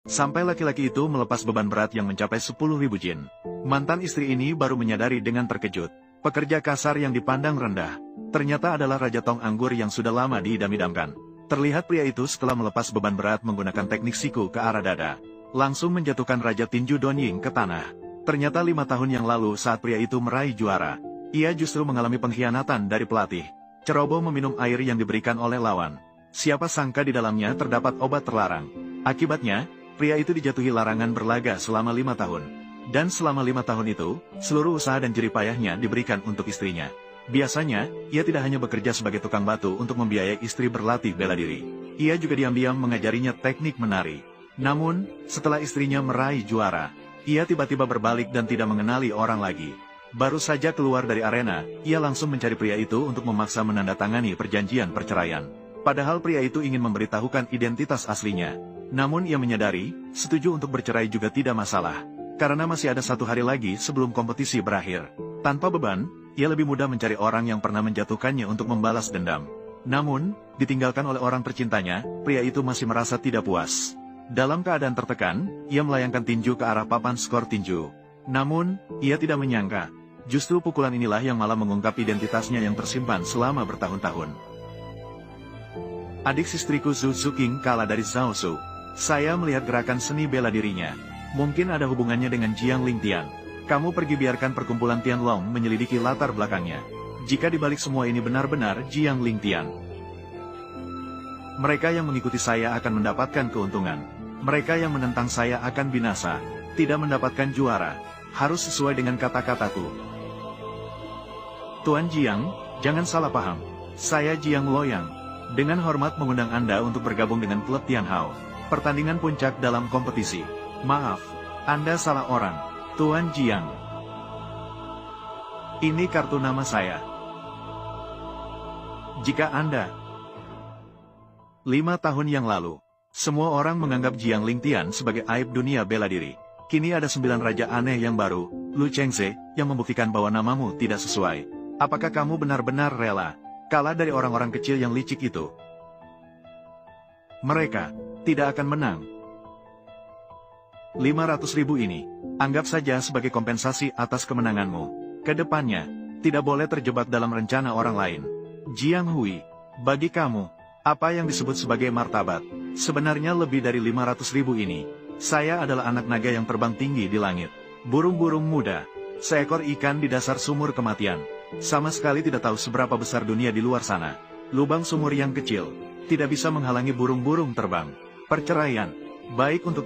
Sampai laki-laki itu melepas beban berat yang mencapai 10.000 jin. Mantan istri ini baru menyadari dengan terkejut. Pekerja kasar yang dipandang rendah, ternyata adalah Raja Tong Anggur yang sudah lama diidam-idamkan. Terlihat pria itu setelah melepas beban berat menggunakan teknik siku ke arah dada, langsung menjatuhkan Raja Tinju Donying ke tanah. Ternyata 5 tahun yang lalu saat pria itu meraih juara, ia justru mengalami pengkhianatan dari pelatih. Ceroboh meminum air yang diberikan oleh lawan. Siapa sangka di dalamnya terdapat obat terlarang. Akibatnya, pria itu dijatuhi larangan berlaga selama 5 tahun. Dan selama 5 tahun itu, seluruh usaha dan jerih payahnya diberikan untuk istrinya. Biasanya, ia tidak hanya bekerja sebagai tukang batu untuk membiayai istri berlatih bela diri. Ia juga diam-diam mengajarinya teknik menari. Namun, setelah istrinya meraih juara, ia tiba-tiba berbalik dan tidak mengenali orang lagi. Baru saja keluar dari arena, ia langsung mencari pria itu untuk memaksa menandatangani perjanjian perceraian. Padahal pria itu ingin memberitahukan identitas aslinya. Namun ia menyadari, setuju untuk bercerai juga tidak masalah. Karena masih ada 1 hari lagi sebelum kompetisi berakhir. Tanpa beban, ia lebih mudah mencari orang yang pernah menjatuhkannya untuk membalas dendam. Namun, ditinggalkan oleh orang tercintanya, pria itu masih merasa tidak puas. Dalam keadaan tertekan, ia melayangkan tinju ke arah papan skor tinju. Namun, ia tidak menyangka, justru pukulan inilah yang malah mengungkap identitasnya yang tersimpan selama bertahun-tahun. Adik istriku Zhu Zuqing kalah dari Zhao Su. Saya melihat gerakan seni bela dirinya. Mungkin ada hubungannya dengan Jiang Lingtian. Kamu pergi biarkan perkumpulan Tianlong menyelidiki latar belakangnya. Jika dibalik semua ini benar-benar Jiang Lingtian, mereka yang mengikuti saya akan mendapatkan keuntungan. Mereka yang menentang saya akan binasa, tidak mendapatkan juara. Harus sesuai dengan kata-kataku. Tuan Jiang, jangan salah paham. Saya Jiang Loyang. Dengan hormat mengundang Anda untuk bergabung dengan klub Tianhao. Pertandingan puncak dalam kompetisi. Maaf, Anda salah orang, Tuan Jiang. Ini kartu nama saya. Jika Anda 5 tahun yang lalu, semua orang menganggap Jiang Lingtian sebagai aib dunia bela diri. Kini ada 9 raja aneh yang baru, Lu Chengze, yang membuktikan bahwa namamu tidak sesuai. Apakah kamu benar-benar rela kalah dari orang-orang kecil yang licik itu? Mereka tidak akan menang. 500.000 ini, anggap saja sebagai kompensasi atas kemenanganmu. Kedepannya, tidak boleh terjebak dalam rencana orang lain. Jiang Hui, bagi kamu, apa yang disebut sebagai martabat, sebenarnya lebih dari 500.000 ini. Saya adalah anak naga yang terbang tinggi di langit. Burung-burung muda, seekor ikan di dasar sumur kematian. Sama sekali tidak tahu seberapa besar dunia di luar sana. Lubang sumur yang kecil, tidak bisa menghalangi burung-burung terbang. Perceraian, baik untuk